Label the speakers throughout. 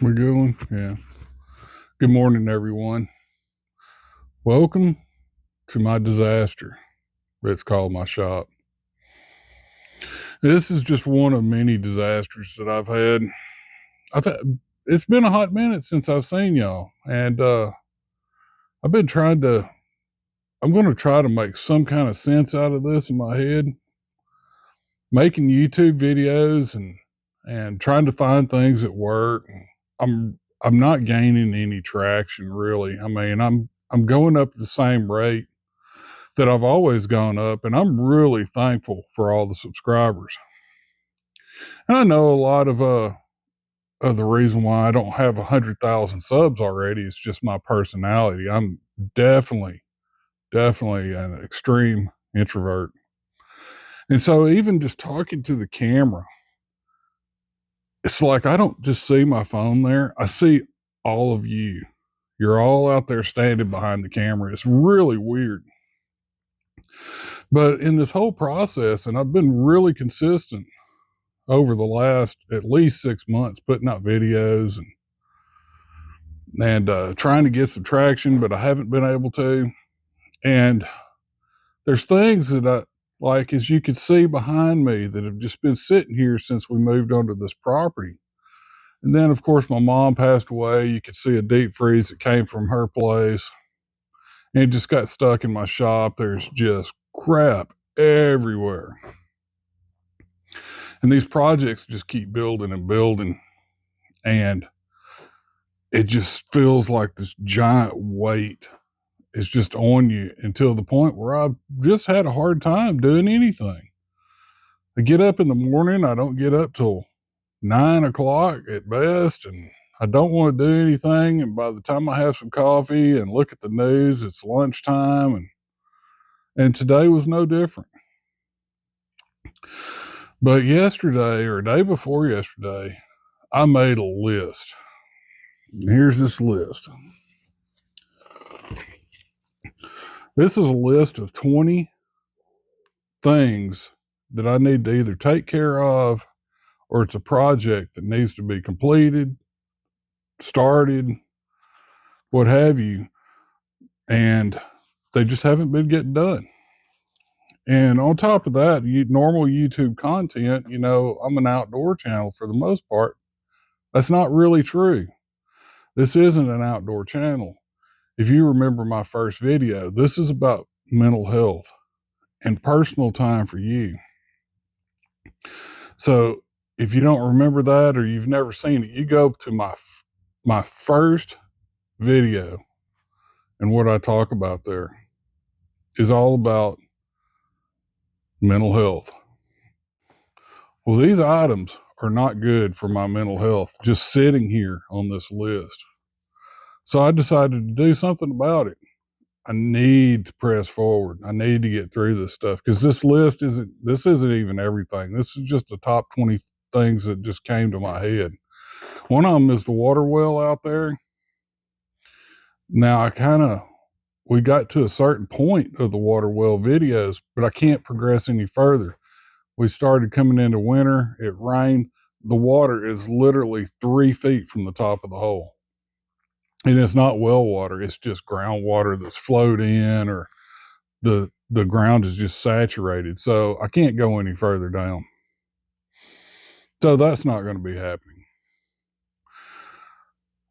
Speaker 1: We're going? Yeah. Good morning, everyone. Welcome to my disaster. It's called my shop. This is just one of many disasters that I've had. It's been a hot minute since I've seen y'all, and I've been trying to. I'm going to try to make some kind of sense out of this in my head, making YouTube videos and trying to find things that work. I'm not gaining any traction really. I mean, I'm going up at the same rate that I've always gone up, and I'm really thankful for all the subscribers. And I know a lot of the reason why I don't have 100,000 subs already is just my personality. I'm definitely an extreme introvert. And so even just talking to the camera, it's like I don't just see my phone there. I see all of you. You're all out there standing behind the camera. It's really weird. But in this whole process, and I've been really consistent over the last at least 6 months, putting out videos and trying to get some traction, but I haven't been able to. And there's things that I like, as you can see behind me, that have just been sitting here since we moved onto this property. And then, of course, my mom passed away. You could see a deep freeze that came from her place, and it just got stuck in my shop. There's just crap everywhere. And these projects just keep building and building. And it just feels like this giant weight is just on you until the point where I've just had a hard time doing anything. I get up in the morning, I don't get up till 9 o'clock at best, and I don't want to do anything. And by the time I have some coffee and look at the news, it's lunchtime, and today was no different. But yesterday or day before yesterday, I made a list. And here's this list. This is a list of 20 things that I need to either take care of, or it's a project that needs to be completed, started, what have you, and they just haven't been getting done. And on top of that, normal YouTube content, I'm an outdoor channel for the most part. That's not really true. This isn't an outdoor channel. If you remember my first video, this is about mental health and personal time for you. So if you don't remember that, or you've never seen it, you go to my first video, and what I talk about there is all about mental health. Well, these items are not good for my mental health just sitting here on this list. So I decided to do something about it. I need to press forward. I need to get through this stuff, because this list isn't even everything. This is just the top 20 things that just came to my head. One of them is the water well out there. Now we got to a certain point of the water well videos, but I can't progress any further. We started coming into winter. It rained. The water is literally 3 feet from the top of the hole. And it's not well water. It's just groundwater that's flowed in, or the ground is just saturated. So I can't go any further down. So that's not going to be happening.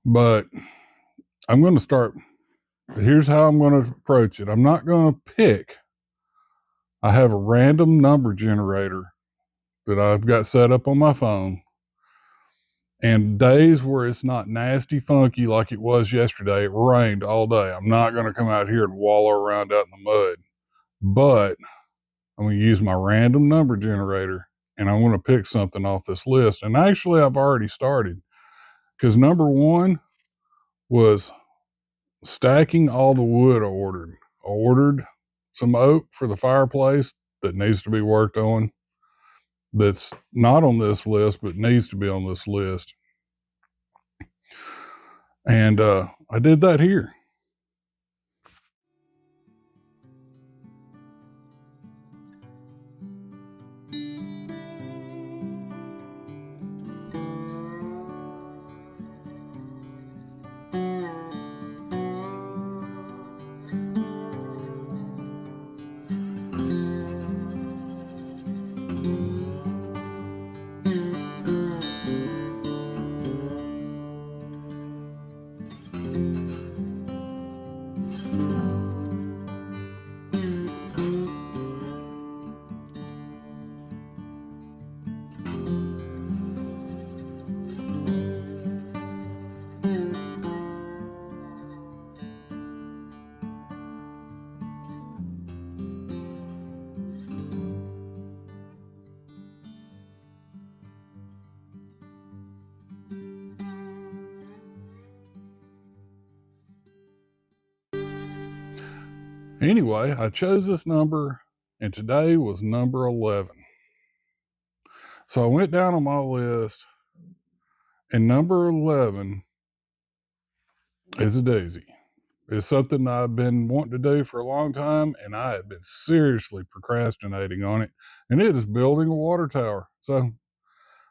Speaker 1: But I'm going to start. Here's how I'm going to approach it. I'm not going to pick. I have a random number generator that I've got set up on my phone. And days where it's not nasty funky like it was yesterday, it rained all day. I'm not going to come out here and wallow around out in the mud. But I'm going to use my random number generator, and I want to pick something off this list. And actually, I've already started, because number one was stacking all the wood I ordered. I ordered some oak for the fireplace that needs to be worked on. That's not on this list, but needs to be on this list. And I did that here. Anyway, I chose this number, and today was number 11. So I went down on my list, and number 11 is a doozy. It's something I've been wanting to do for a long time, and I have been seriously procrastinating on it, and it is building a water tower. So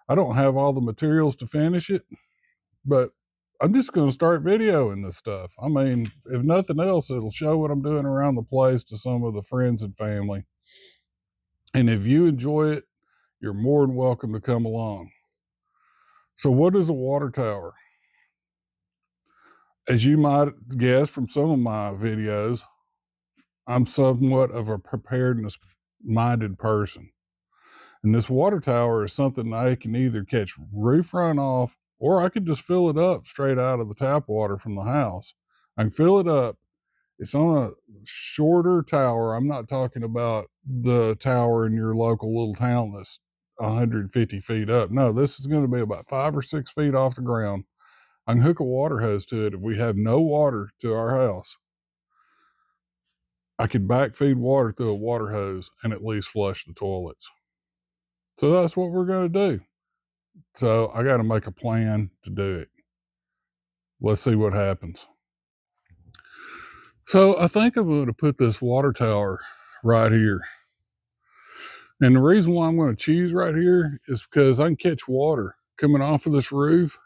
Speaker 1: I don't have all the materials to finish it, but I'm just going to start videoing this stuff. I mean, if nothing else, it'll show what I'm doing around the place to some of the friends and family. And if you enjoy it, you're more than welcome to come along. So, what is a water tower? As you might guess from some of my videos, I'm somewhat of a preparedness minded person. And this water tower is something I can either catch roof runoff, or I could just fill it up straight out of the tap water from the house. I can fill it up. It's on a shorter tower. I'm not talking about the tower in your local little town that's 150 feet up. No, this is going to be about 5 or 6 feet off the ground. I can hook a water hose to it if we have no water to our house. I could backfeed water through a water hose and at least flush the toilets. So that's what we're going to do. So I got to make a plan to do it. Let's see what happens. So I think I'm going to put this water tower right here. And the reason why I'm going to choose right here is because I can catch water coming off of this roof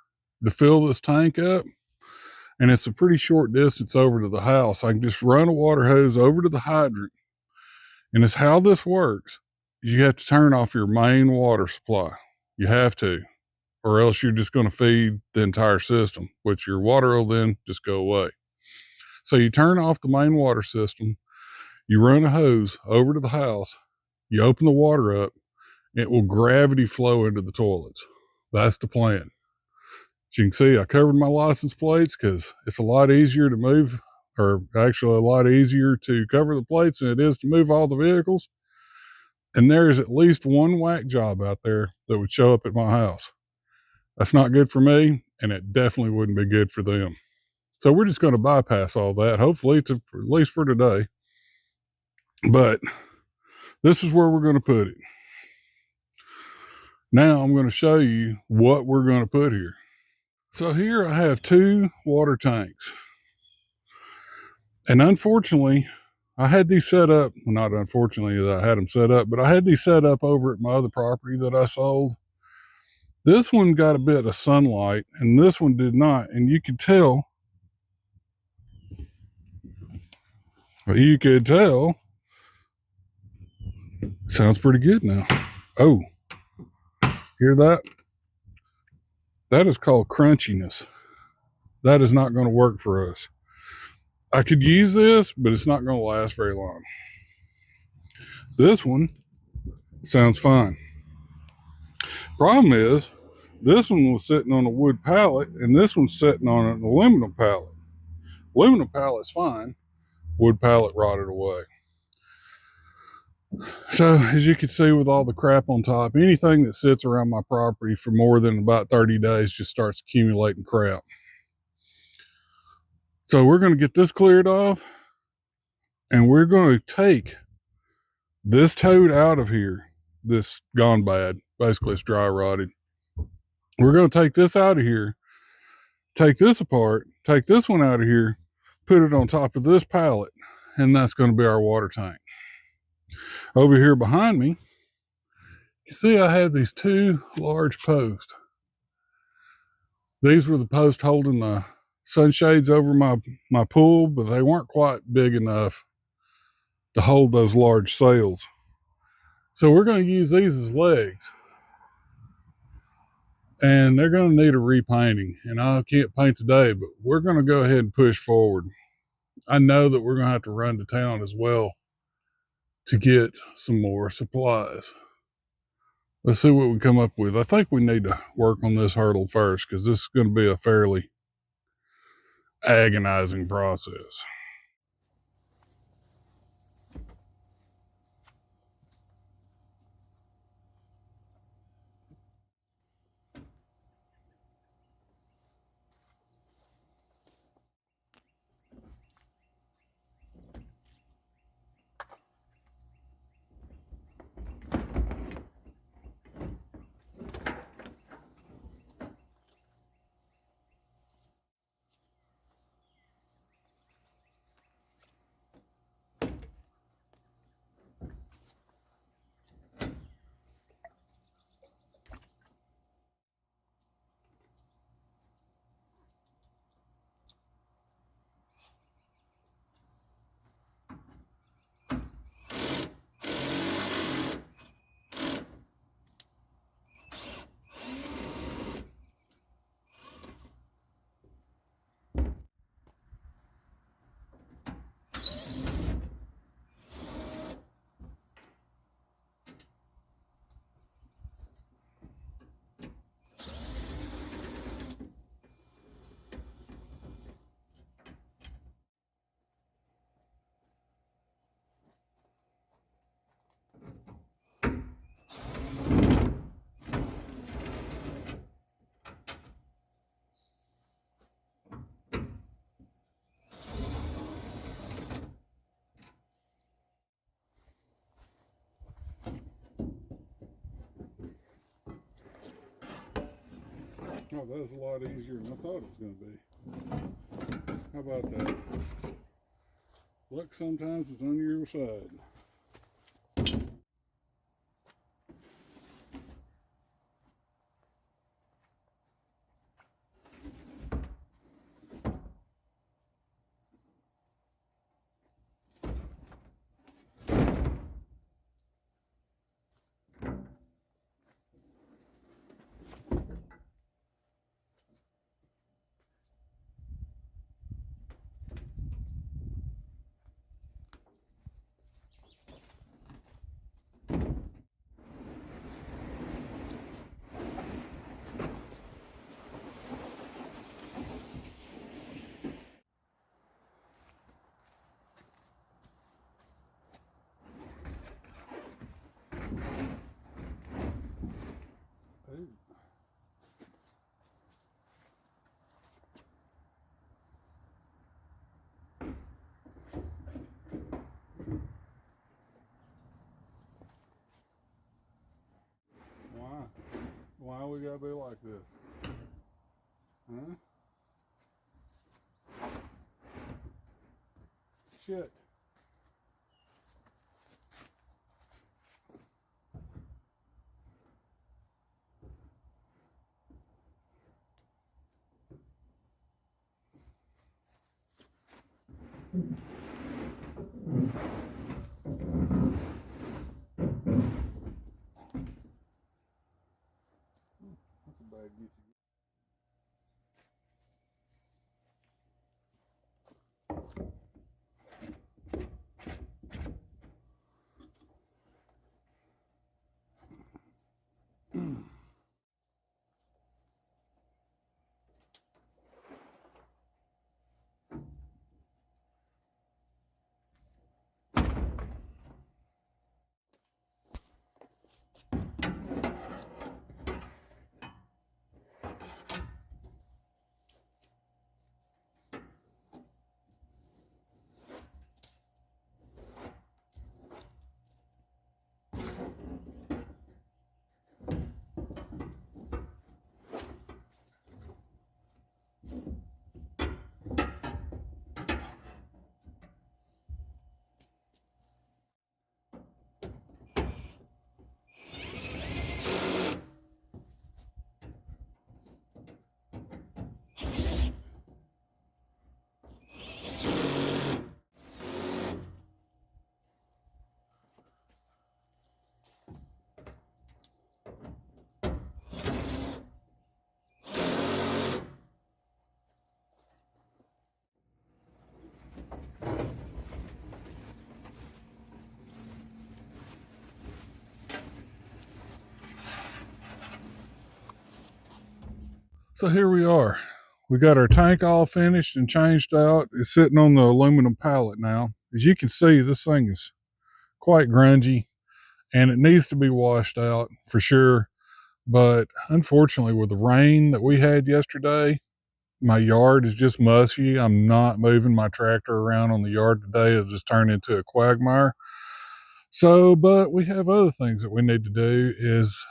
Speaker 1: to fill this tank up. And it's a pretty short distance over to the house. I can just run a water hose over to the hydrant. And it's how this works. You have to turn off your main water supply. You have to, or else you're just going to feed the entire system, which your water will then just go away. So you turn off the main water system, you run a hose over to the house, you open the water up, it will gravity flow into the toilets. That's the plan. As you can see, I covered my license plates because it's a lot easier to move, or actually a lot easier to cover the plates than it is to move all the vehicles. And there is at least one whack job out there that would show up at my house. That's not good for me, and it definitely wouldn't be good for them. So we're just going to bypass all that, hopefully, at least for today. But this is where we're going to put it. Now I'm going to show you what we're going to put here. So here I have 2 water tanks. And unfortunately, I had these set up, well, not unfortunately that I had them set up, but I had these set up over at my other property that I sold. This one got a bit of sunlight and this one did not. And you could tell, sounds pretty good now. Oh, hear that? That is called crunchiness. That is not going to work for us. I could use this, but it's not going to last very long. This one sounds fine. Problem is, this one was sitting on a wood pallet, and this one's sitting on an aluminum pallet. Aluminum pallet's fine. Wood pallet rotted away. So, as you can see with all the crap on top, anything that sits around my property for more than about 30 days just starts accumulating crap. So we're going to get this cleared off, and we're going to take this toad out of here. This gone bad. Basically, it's dry rotted. We're going to take this out of here, take this apart, take this one out of here, put it on top of this pallet, and that's going to be our water tank. Over here behind me, you see I have these 2 large posts. These were the posts holding the sunshades over my pool, but they weren't quite big enough to hold those large sails. So we're going to use these as legs. And they're going to need a repainting. And I can't paint today, but we're going to go ahead and push forward. I know that we're going to have to run to town as well to get some more supplies. Let's see what we come up with. I think we need to work on this hurdle first because this is going to be a fairly agonizing process. Oh, that was a lot easier than I thought it was going to be. How about that? Luck sometimes is on your side. Ooh. Why? Why we gotta be like this? Huh? Shit. That's a bad get. So here we are. We got our tank all finished and changed out. It's sitting on the aluminum pallet now. As you can see, this thing is quite grungy and it needs to be washed out for sure. But unfortunately, with the rain that we had yesterday, my yard is just mushy. I'm not moving my tractor around on the yard today. It'll just turn into a quagmire. So, but we have other things that we need to do. Is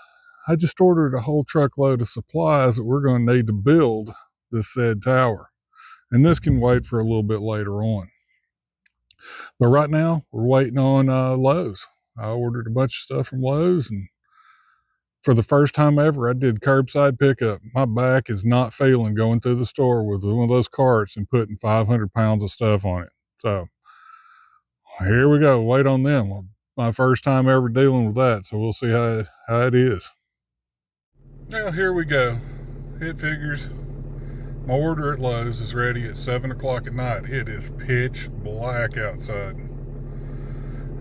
Speaker 1: I just ordered a whole truckload of supplies that we're going to need to build this said tower. And this can wait for a little bit later on. But right now, we're waiting on Lowe's. I ordered a bunch of stuff from Lowe's, and for the first time ever, I did curbside pickup. My back is not feeling going through the store with one of those carts and putting 500 pounds of stuff on it. So here we go. Wait on them. My first time ever dealing with that, so we'll see how it is. Now here we go. It figures my order at Lowe's is ready at 7 o'clock at night. It is pitch black outside.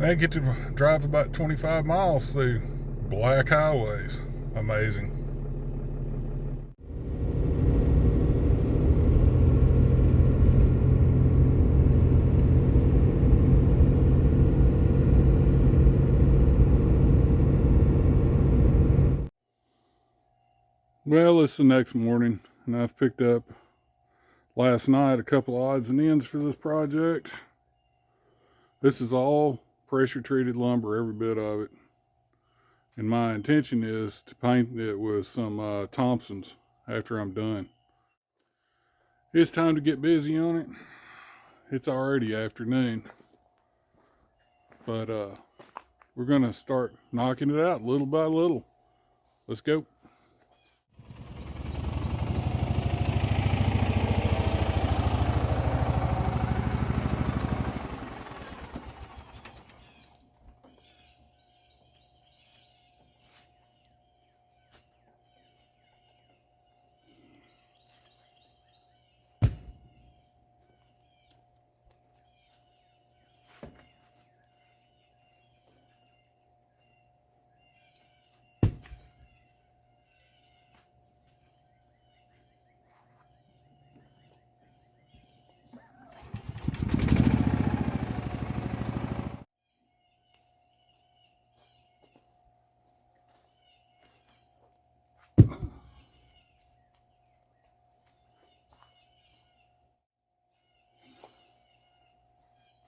Speaker 1: I get to drive about 25 miles through black highways. Amazing. Well, it's the next morning, and I've picked up last night a couple of odds and ends for this project. This is all pressure treated lumber, every bit of it. And my intention is to paint it with some Thompson's after I'm done. It's time to get busy on it. It's already afternoon, but we're gonna start knocking it out little by little. Let's go.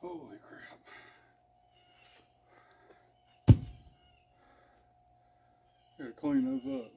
Speaker 1: Holy crap. Gotta clean those up.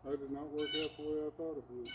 Speaker 1: That did not work out the way I thought it would.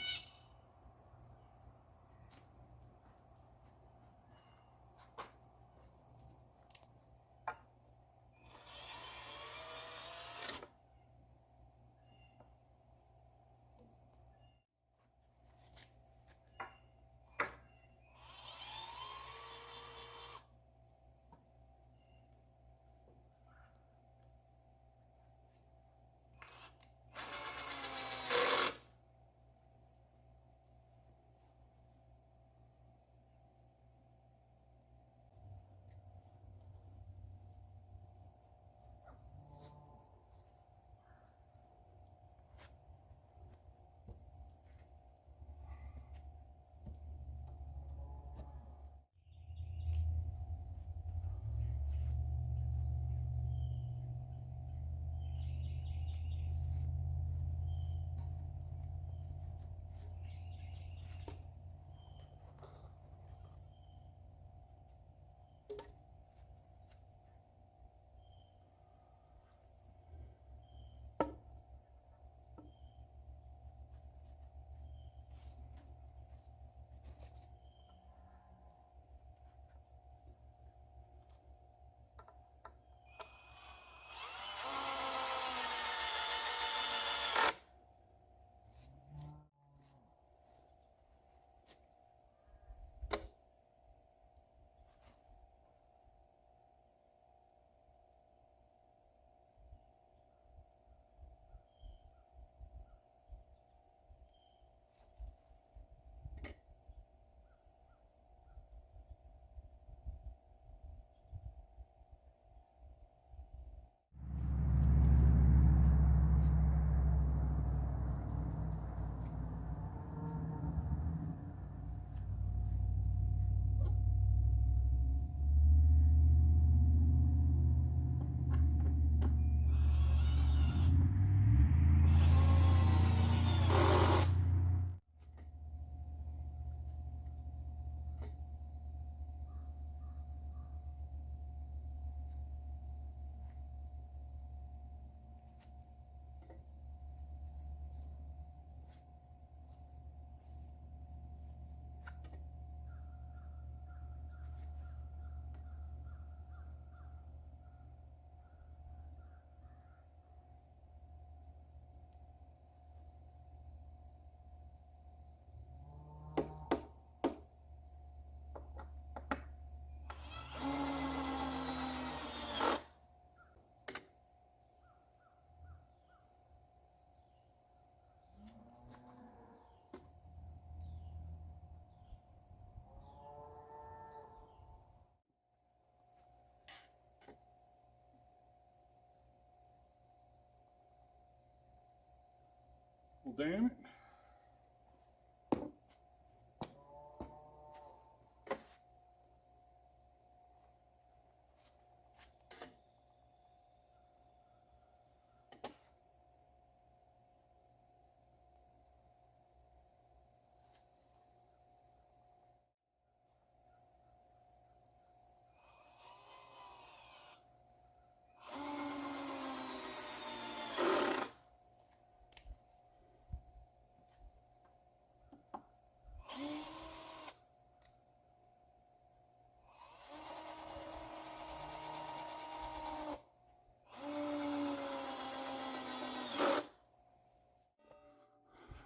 Speaker 1: Well, damn it.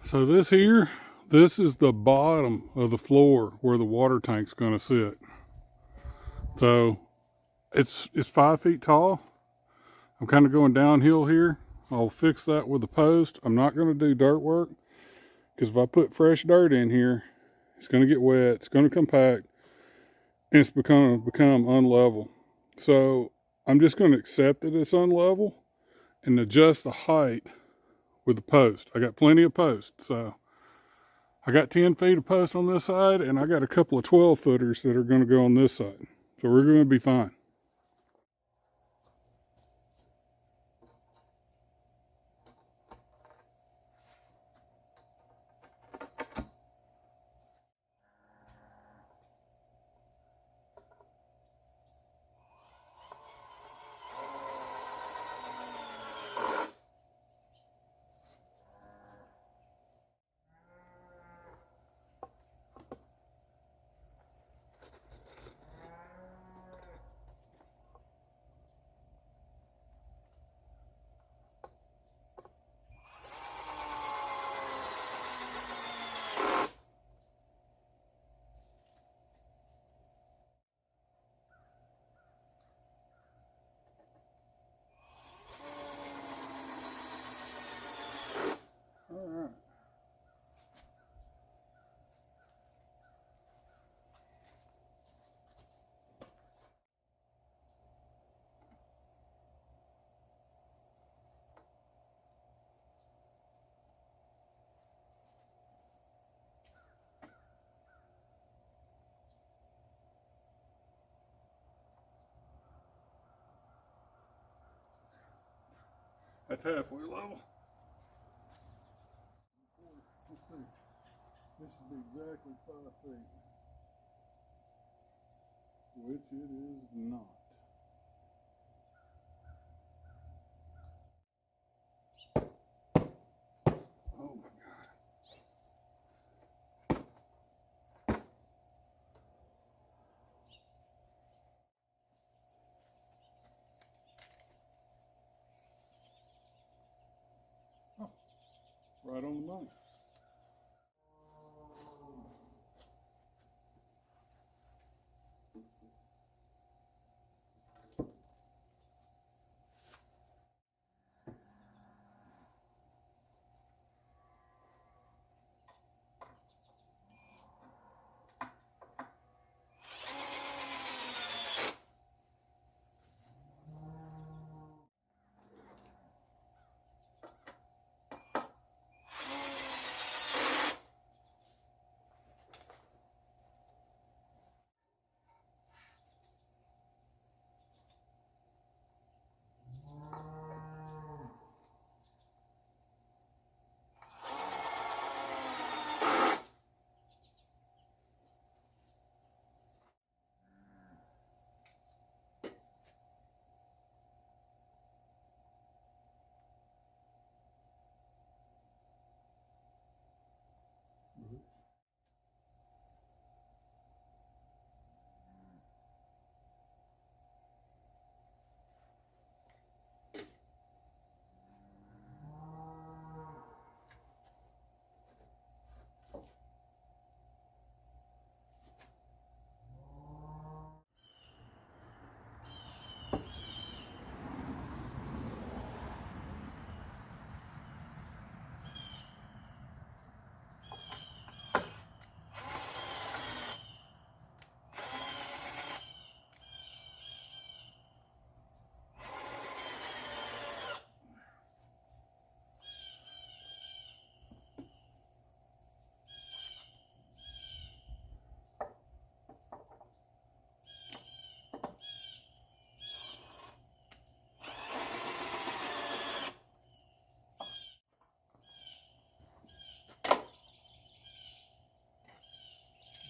Speaker 1: So this here, this is the bottom of the floor where the water tank's gonna sit. So it's 5 feet tall. I'm kind of going downhill here. I'll fix that with a post. I'm not gonna do dirt work because if I put fresh dirt in here, it's gonna get wet, it's gonna compact, and it's become unlevel. So I'm just gonna accept that it's unlevel and adjust the height with the post. I got plenty of posts, so I got 10 feet of post on this side, and I got a couple of 12 footers that are going to go on this side. So we're going to be fine. That's halfway level. Let's see. This should be exactly 5 feet. Which it is not. Oh my God. Oh, right on the money.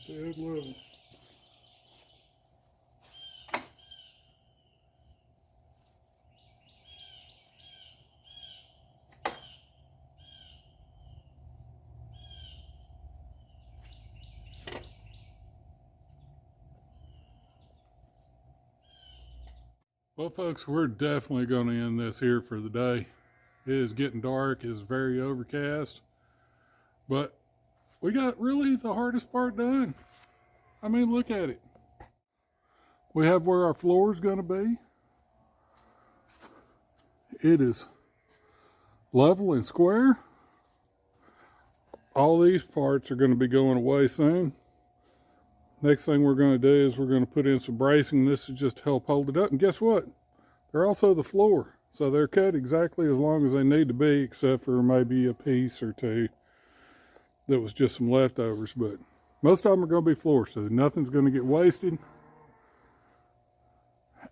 Speaker 1: Dead level. Well, folks, we're definitely going to end this here for the day. It is getting dark. It's very overcast. But we got really the hardest part done. I mean, look at it. We have where our floor is going to be. It is level and square. All these parts are going to be going away soon. Next thing we're going to do is we're going to put in some bracing. This is just to help hold it up. And guess what? They're also the floor. So they're cut exactly as long as they need to be, except for maybe a piece or two that was just some leftovers. But most of them are going to be floor, so nothing's going to get wasted.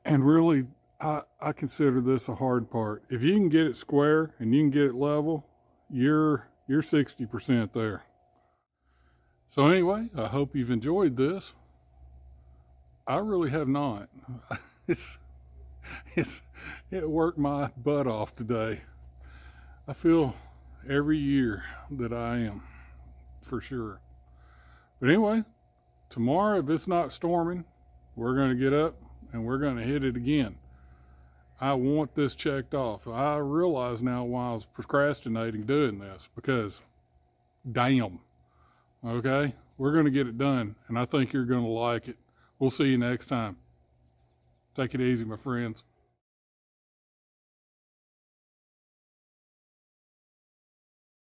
Speaker 1: And really, I consider this a hard part. If you can get it square and you can get it level, you're 60% there. So anyway, I hope you've enjoyed this. I really have not. It worked my butt off today. I feel every year that I am, for sure. But anyway, tomorrow, if it's not storming, we're going to get up and we're going to hit it again. I want this checked off. I realize now why I was procrastinating doing this, because damn. Okay, we're going to get it done, and I think you're going to like it. We'll see you next time. Take it easy, my friends.